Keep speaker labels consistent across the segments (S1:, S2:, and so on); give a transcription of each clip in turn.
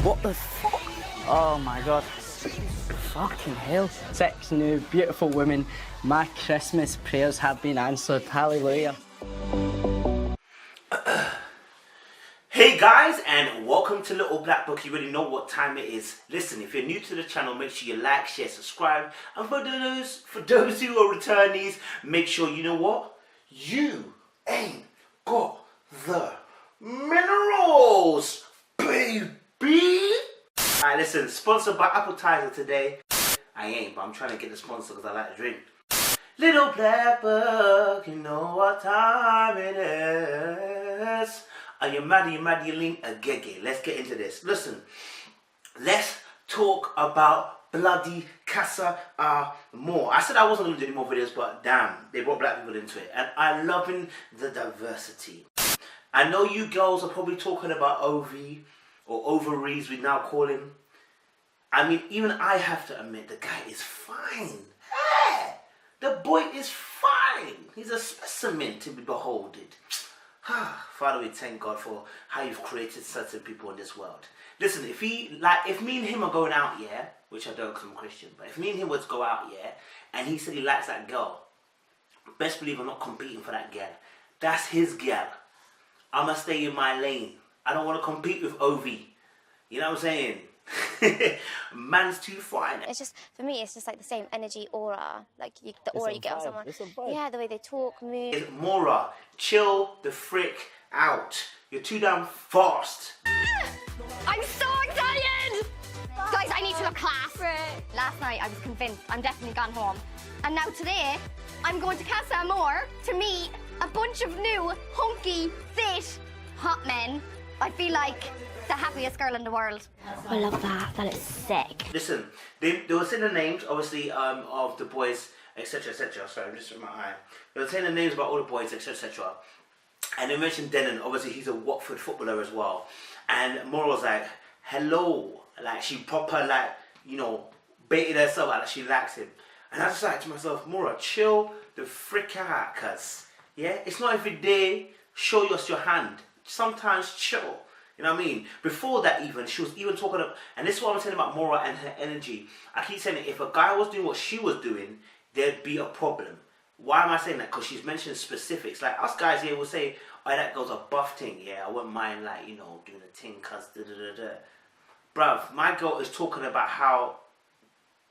S1: What the fuck? Oh my god. Fucking hell. 6 new beautiful women. My Christmas prayers have been answered. Hallelujah.
S2: Hey guys, and welcome to Little Black Book. You already know what time it is. Listen, if you're new to the channel, make sure you like, share, subscribe. And for those who are returnees, make sure you know what? You ain't got the minerals, baby. Alright, listen, sponsored by Appetizer today. I ain't, but I'm trying to get the sponsor because I like to drink. Little Black Book, you know what time it is. Are you mad, you lean a gege? Let's get into this. Listen, let's talk about bloody Casa Amor. I said I wasn't going to do any more videos, but damn, they brought black people into it. And I'm loving the diversity. I know you girls are probably talking about Ovie, or ovaries we now call him. I mean, even I have to admit, the guy is fine. Hey, the boy is fine. He's a specimen to be beholded. Father, we thank God for how you've created certain people in this world. Listen, if me and him are going out, yeah, which I don't because I'm a Christian, but if me and him were to go out, yeah, and he said he likes that girl, best believe I'm not competing for that girl. That's his girl. I'm going to stay in my lane. I don't want to compete with Ovie. You know what I'm saying? Man's too fine.
S3: It's just, for me, it's just like the same energy aura. Like the aura you get on someone. Yeah, the way they talk, move.
S2: It's Mora, chill the frick out. You're too damn fast.
S3: I'm so excited! Guys, I need to look class. Last night I was convinced I'm definitely gone home. And now today, I'm going to Casa Amor to meet a bunch of new, hunky, fit, hot men. I feel like the happiest girl in the world. I love that. That is sick.
S2: Listen, they were saying the names, obviously, of the boys, etc., etc. Sorry, I'm just in my eye. They were saying the names about all the boys, etc., etc. And they mentioned Denon. Obviously, he's a Watford footballer as well. And Mora was like, hello. Like, she proper, like, you know, baited herself out that she likes him. And I just like to myself, Mora, chill the frick out, cuz. Yeah? It's not every day, show us your hand. Sometimes chill. You know what I mean? Before that even, she was even talking about, and this is what I'm saying about Mora and her energy. I keep saying that if a guy was doing what she was doing, there'd be a problem. Why am I saying that? Because she's mentioned specifics. Like us guys here will say, oh, that girl's a buff thing. Yeah, I wouldn't mind, like, you know, doing a thing cuz da-da-da-da. Bruv, my girl is talking about how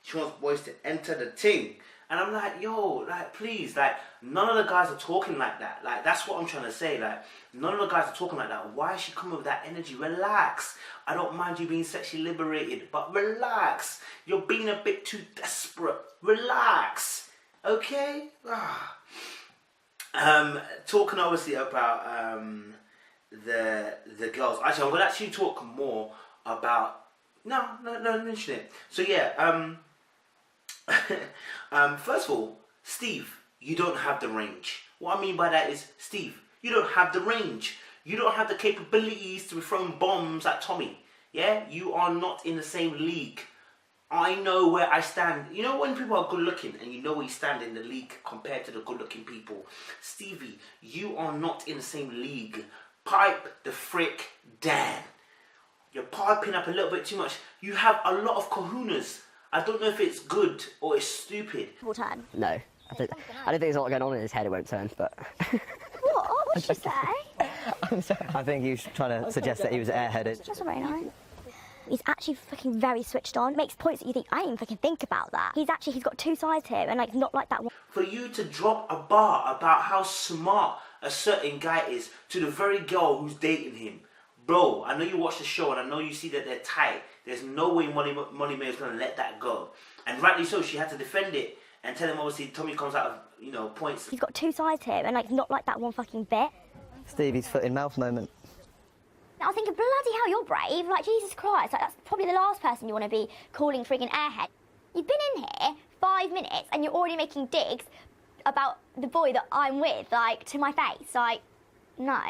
S2: she wants boys to enter the thing. And I'm like, yo, like, please, like, none of the guys are talking like that. Like, that's what I'm trying to say. Like, none of the guys are talking like that. Why is she coming with that energy? Relax. I don't mind you being sexually liberated, but relax. You're being a bit too desperate. Relax. Okay? Talking obviously about the girls. Actually, I'm going to actually talk more about... No, mention it. So, yeah, first of all, Steve, you don't have the range. What I mean by that is, Steve, you don't have the range. You don't have the capabilities to be throwing bombs at Tommy. Yeah? You are not in the same league. I know where I stand. You know when people are good looking and you know where you stand in the league compared to the good looking people? Stevie, you are not in the same league. Pipe the frick down. You're piping up a little bit too much. You have a lot of kahunas. I don't know if it's good or it's stupid.
S3: Will turn?
S1: No. I don't think there's a lot going on in his head, it won't turn, but...
S3: What? What'd she say?
S1: I think he was trying to suggest that he was airheaded.
S3: That's very nice. He's actually fucking very switched on. Makes points that you think, I didn't even fucking think about that. He's got two sides here, and like, not like that one.
S2: For you to drop a bar about how smart a certain guy is to the very girl who's dating him. Bro, I know you watch the show and I know you see that they're tight. There's no way Money May is going to let that go. And rightly so, she had to defend it and tell him obviously Tommy comes out of, you know, points.
S3: He's got two sides here, and like, not like that one fucking bit.
S1: Stevie's foot in mouth moment.
S3: I was thinking, bloody hell, you're brave. Like, Jesus Christ, like, that's probably the last person you want to be calling friggin' airhead. You've been in here 5 minutes and you're already making digs about the boy that I'm with, like, to my face. Like, no.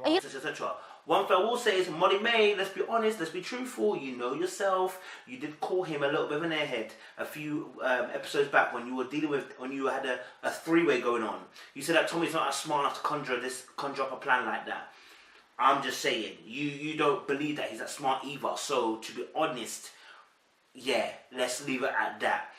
S2: Etc. One thing I will say is, Molly May, let's be honest, let's be truthful, you know yourself. You did call him a little bit of an airhead a few episodes back when you were dealing with, when you had a three-way going on. You said that Tommy's not as smart enough to conjure up a plan like that. I'm just saying, you don't believe that he's that smart either. So to be honest, yeah, let's leave it at that.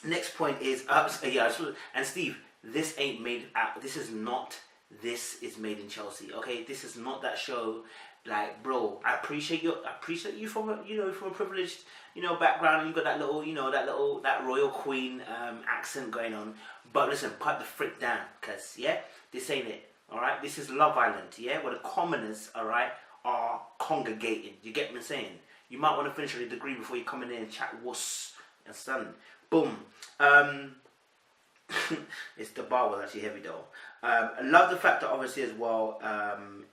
S2: Next point is, and Steve, this ain't made. This is not. This is made in Chelsea. Okay, this is not that show. Like, bro, I appreciate you from a, from a privileged, background, and you got that little, that royal queen accent going on. But listen, put the frick down, cause yeah, this ain't it. All right, this is Love Island. Yeah, where the commoners, all right, are congregating. You get me saying? You might want to finish with a degree before you come in there and chat wuss and son. Boom. It's the bar was actually heavy though. I love the fact that obviously as well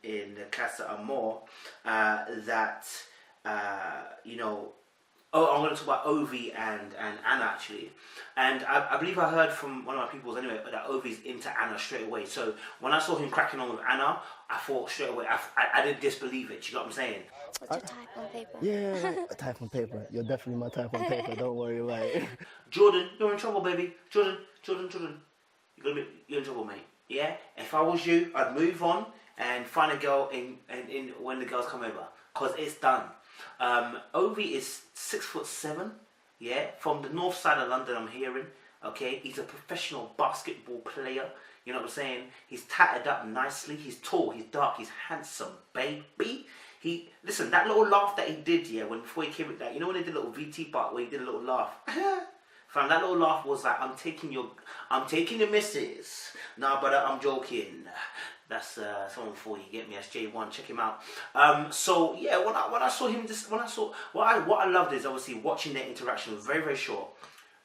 S2: in the Casa Amor that I'm going to talk about Ovie and Anna actually, and I believe I heard from one of my peoples anyway that Ovie's into Anna straight away. So when I saw him cracking on with Anna, I thought straight away I didn't disbelieve it. You know what I'm saying?
S3: What's your type on paper?
S4: Yeah, a type on paper. You're definitely my type on paper. Don't worry about it.
S2: Jordan, you're in trouble, baby. Jordan. You're in trouble, mate. Yeah. If I was you, I'd move on and find a girl in when the girls come over, cause it's done. Ovie is 6'7", yeah, from the north side of London. I'm hearing, okay, he's a professional basketball player. You know what I'm saying? He's tatted up nicely. He's tall. He's dark. He's handsome, baby. Listen, that little laugh that he did, yeah, before he came with that, when they did a little VT part where he did a little laugh. Fam, that little laugh was like, I'm taking your missus. Nah, but I'm joking. That's someone for you. Get me? That's J1. Check him out. So yeah, when I saw him, what I loved is obviously watching their interaction. It was very, very short.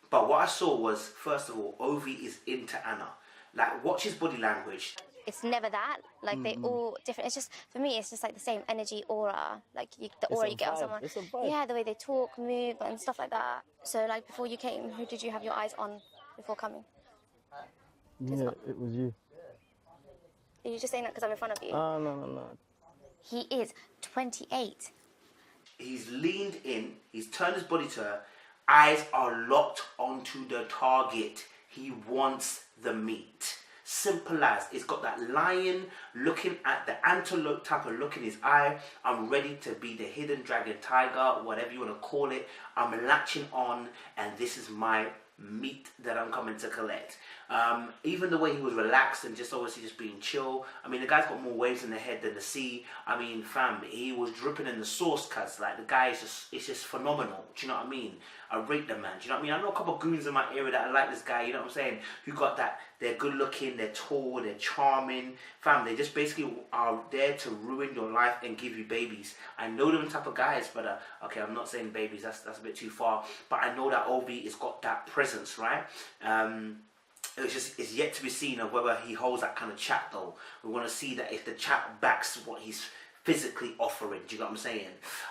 S2: But what I saw was, first of all, Ovie is into Anna. Like, watch his body language.
S3: It's never that. Like, they all different. It's just, for me, it's just like the same energy, aura. Like, the aura you get on someone.
S4: It's a vibe.
S3: Yeah, the way they talk, move, and stuff like that. So, like, before you came, who did you have your eyes on before coming?
S4: Yeah, it was you.
S3: Are you just saying that because I'm in front of you?
S4: No.
S3: He is 28.
S2: He's leaned in. He's turned his body to her. Eyes are locked onto the target. He wants the meat. Simple as. It's got that lion looking at the antelope type of look in his eye. I'm ready to be the hidden dragon tiger, whatever you want to call it. I'm latching on, and this is my meat that I'm coming to collect. Even the way he was relaxed and just obviously just being chill. I mean, the guy's got more waves in the head than the sea. I mean, fam, he was dripping in the sauce, cuz like the guy is just phenomenal. Do you know what I mean? I rate the man. Do you know what I mean? I know a couple of goons in my area that I like this guy. You know what I'm saying? Who got that? They're good looking. They're tall. They're charming. Fam, they just basically are there to ruin your life and give you babies. I know them type of guys, but okay, I'm not saying babies. That's a bit too far. But I know that Ovie has got that presence, right? It's yet to be seen of whether he holds that kind of chat though. We want to see that if the chat backs what he's physically offering. Do you know what I'm saying?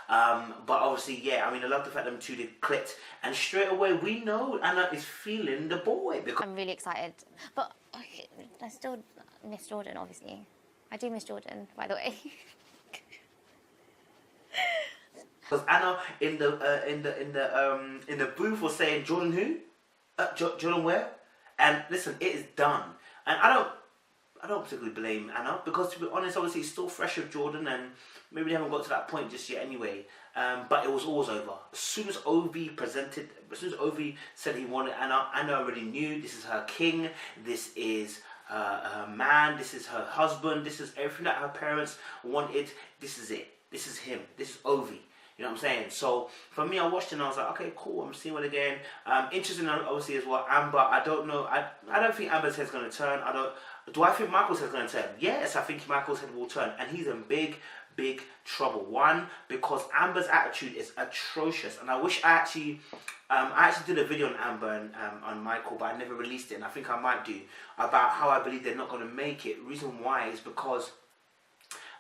S2: But obviously, yeah, I mean, I love the fact that them two did clicked, and straight away we know Anna is feeling the boy. Because
S3: I'm really excited. But okay, I still miss Jordan, obviously. I do miss Jordan, by the way.
S2: Because Anna in the booth was saying, Jordan who? Jordan where? And listen, it is done. And I don't particularly blame Anna, because to be honest, obviously it's still fresh with Jordan, and maybe they haven't got to that point just yet anyway. But it was always over. As soon as Ovie said he wanted Anna already knew this is her king, this is her man, this is her husband, this is everything that her parents wanted. This is it. This is him. This is Ovie. You know what I'm saying? So for me, I watched it and I was like, okay, cool. I'm seeing it again. Interesting, obviously as well. Amber, I don't know. I don't think Amber's head's going to turn. Do I think Michael's head's going to turn? Yes, I think Michael's head will turn, and he's in big trouble. One, because Amber's attitude is atrocious, and I wish I actually did a video on Amber and on Michael, but I never released it, and I think I might do, about how I believe they're not going to make it. Reason why is because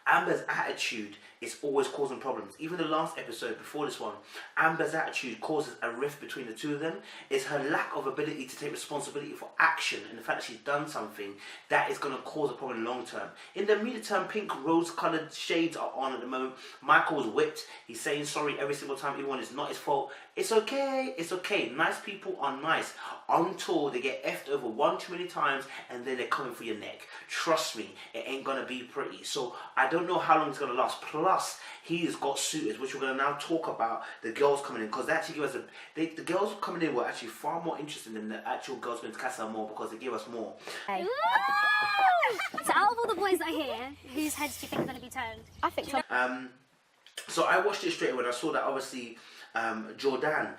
S2: Amber's attitude it's always causing problems. Even the last episode before this one, Amber's attitude causes a rift between the two of them. It's her lack of ability to take responsibility for action and the fact that she's done something that is going to cause a problem long term. In the immediate term, pink rose-coloured shades are on at the moment. Michael's whipped. He's saying sorry every single time, even when it's not his fault. It's okay. It's okay. Nice people are nice until they get effed over one too many times and then they're coming for your neck. Trust me, it ain't gonna be pretty. So I don't know how long it's gonna last. Plus, he's got suitors, which we're gonna now talk about the girls coming in, because they actually give us the girls coming in were actually far more interesting than the actual girls going to Casa Amor, because they give us more.
S5: Hey. So out of all the boys that are here, whose heads do you think are going to be turned?
S3: I think so.
S2: So I watched it straight away and I saw that obviously Jordan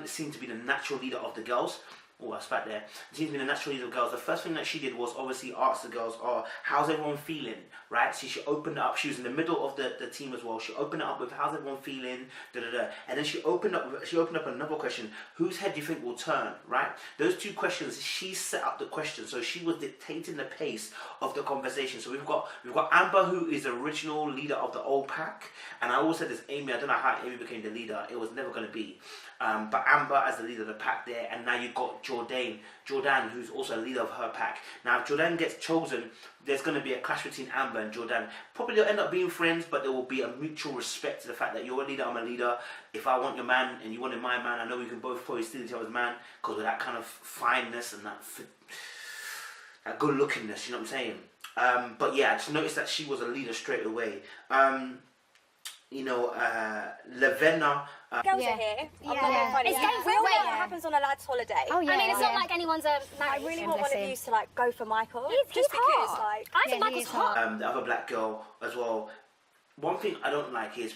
S2: seemed to be the natural leader of the girls. Oh, I spat there. Seems to be the natural leader of the girls. The first thing that she did was obviously ask the girls, how's everyone feeling? Right? So she opened it up. She was in the middle of the team as well. She opened it up with how's everyone feeling? And then she opened up another question. Whose head do you think will turn? Right? Those two questions, she set up the question. So she was dictating the pace of the conversation. So we've got Amber, who is the original leader of the old pack. And I always said this, Amy, I don't know how Amy became the leader. It was never going to be. But Amber as the leader of the pack there, and now you've got Jordan, who's also a leader of her pack. Now, if Jordan gets chosen, there's going to be a clash between Amber and Jordan. Probably they'll end up being friends, but there will be a mutual respect to the fact that you're a leader, I'm a leader. If I want your man and you wanted my man, I know we can both probably steal each other's man, because of that kind of fineness and that good lookingness, you know what I'm saying? But yeah, I just noticed that she was a leader straight away. Lavenna.
S6: Girls are here. I'm not being funny.
S5: It's getting
S6: We all know
S5: real.
S6: what happens on a lad's holiday.
S3: Oh, yeah.
S5: I mean, it's not like anyone's a
S6: I really want one of you to like go for Michael.
S5: He's
S6: just because
S5: hot.
S6: like
S5: I think Michael's hot.
S2: The other black girl as well. One thing I don't like is,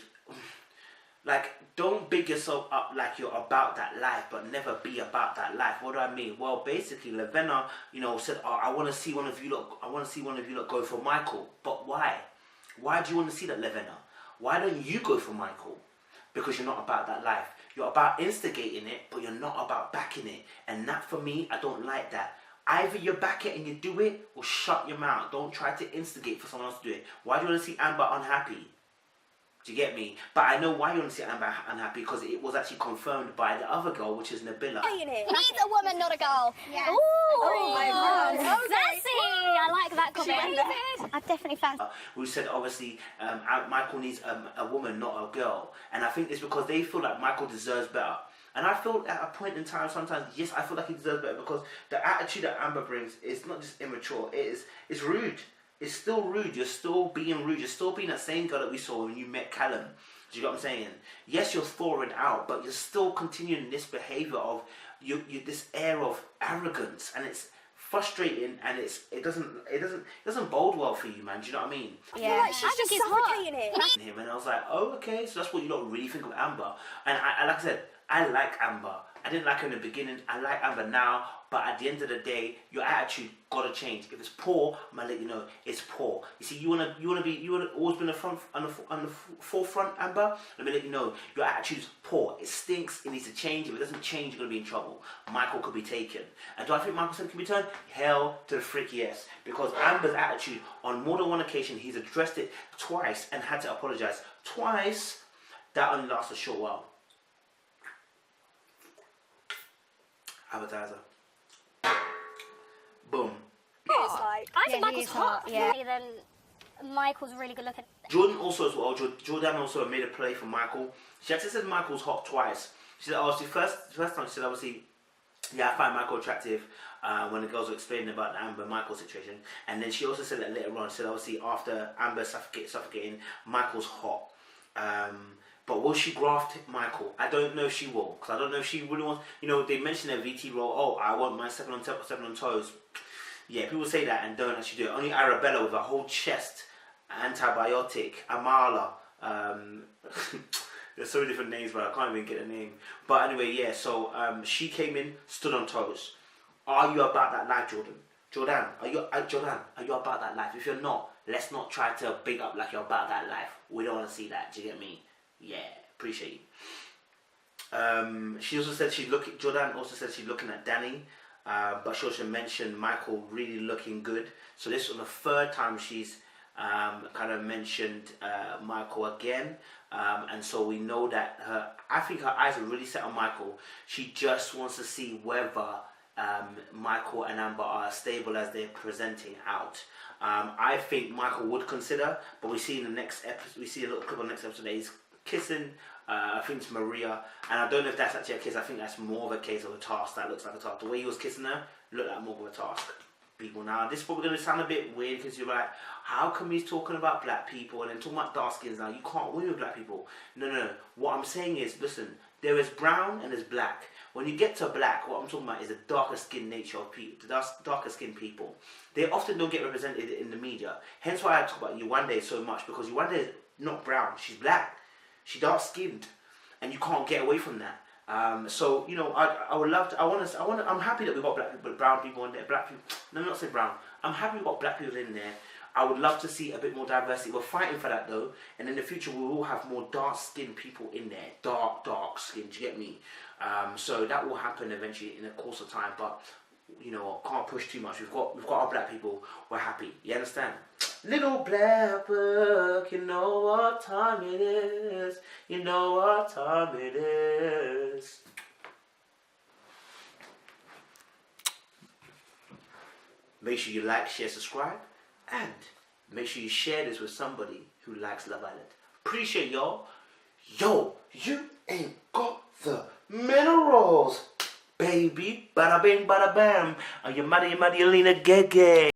S2: like, don't big yourself up like you're about that life, but never be about that life. What do I mean? Well, basically, Lavenna, said, I want to see one of you lot go for Michael. But why? Why do you want to see that, Lavenna? Why don't you go for Michael? Because you're not about that life. You're about instigating it, but you're not about backing it. And that, for me, I don't like that. Either you back it and you do it, or shut your mouth. Don't try to instigate for someone else to do it. Why do you want to see Amber unhappy? Do you get me? But I know why you want to see Amber unhappy, because it was actually confirmed by the other girl, which is Nabila.
S3: He needs a woman, not a girl.
S5: Yeah.
S3: Ooh.
S5: Oh my God. Sassy. I like that comment.
S3: I definitely fancy.
S2: We said obviously Michael needs a woman, not a girl, and I think it's because they feel like Michael deserves better. And I feel at a point in time sometimes, yes, I feel like he deserves better, because the attitude that Amber brings is not just immature. It's rude. It's still rude. You're still being rude. You're still being that same girl that we saw when you met Callum. Do you know what I'm saying? Yes, you're thawing out, but you're still continuing this behaviour of you this air of arrogance, and it's frustrating, and it doesn't bode well for you, man. Do you know what I mean?
S6: I feel like she's just suffocating it.
S2: And I was like, oh, okay, so that's what you don't really think of Amber. And I like I said, I like Amber. I didn't like her in the beginning. I like Amber now. But at the end of the day, your attitude gotta change. If it's poor, I'm gonna let you know it's poor. You see, you wanna always be on the forefront, Amber. Let me let you know your attitude is poor. It stinks. It needs to change. If it doesn't change, you're gonna be in trouble. Michael could be taken. And do I think Michael's head can be turned? Hell to the frick yes. Because Amber's attitude, on more than one occasion, he's addressed it twice and had to apologize twice. That only lasts a short while. Advertiser. Boom.
S6: It's like
S5: I think Michael's hot.
S3: Yeah.
S5: Then Michael's really good looking.
S2: Jordan also as well. Jordan also made a play for Michael. She actually said Michael's hot twice. She said, first time she said obviously, yeah, I find Michael attractive when the girls were explaining about the Amber Michael situation. And then she also said that later on, she said obviously after Amber suffocating, Michael's hot. But will she graft Michael? I don't know if she will, because I don't know if she really wants. They mentioned their VT role. Oh, I want my 7 on toes. Yeah, people say that and don't actually do it. Only Arabella with a whole chest, antibiotic, Amala. There's so many different names, but I can't even get a name. But anyway, yeah. So she came in, stood on toes. Are you about that life, Jordan? Jordan, are you about that life? If you're not, let's not try to big up like you're about that life. We don't want to see that. Do you get me? Yeah, appreciate you. She also said Jordan also said she's looking at Danny, but she also mentioned Michael really looking good. So this was the third time she's kind of mentioned Michael again. And so we know that I think her eyes are really set on Michael. She just wants to see whether Michael and Amber are as stable as they're presenting out. I think Michael would consider, but we see in the next episode, we see a little clip on the next episode that he's kissing, I think it's Maria, and I don't know if that's actually a kiss. I think that's more of a case of a task. That looks like a task. The way he was kissing her looked like more of a task. People, now this is probably going to sound a bit weird because you're like, how come he's talking about black people and then talking about dark skins now? You can't win with black people. No. What I'm saying is, listen, there is brown and there's black. When you get to black, what I'm talking about is the darker skin nature of people, the darker skin people. They often don't get represented in the media. Hence why I talk about Yewande so much, because Yewande is not brown, she's black. She's dark skinned, and you can't get away from that. So you know, I would love to. I'm happy that we've got black people, brown people in there. Black people. No, not say brown. I'm happy we've got black people in there. I would love to see a bit more diversity. We're fighting for that though, and in the future we will have more dark skinned people in there. Dark skin. Do you get me? So that will happen eventually in the course of time. But you know, can't push too much. We've got our black people. We're happy. You understand? Little black book, you know what time it is. You know what time it is. Make sure you like, share, subscribe, and make sure you share this with somebody who likes Love Island. Appreciate y'all. Yo, you ain't got the minerals, baby. Bada bing, bada bam. Are you muddy, Alina Gege?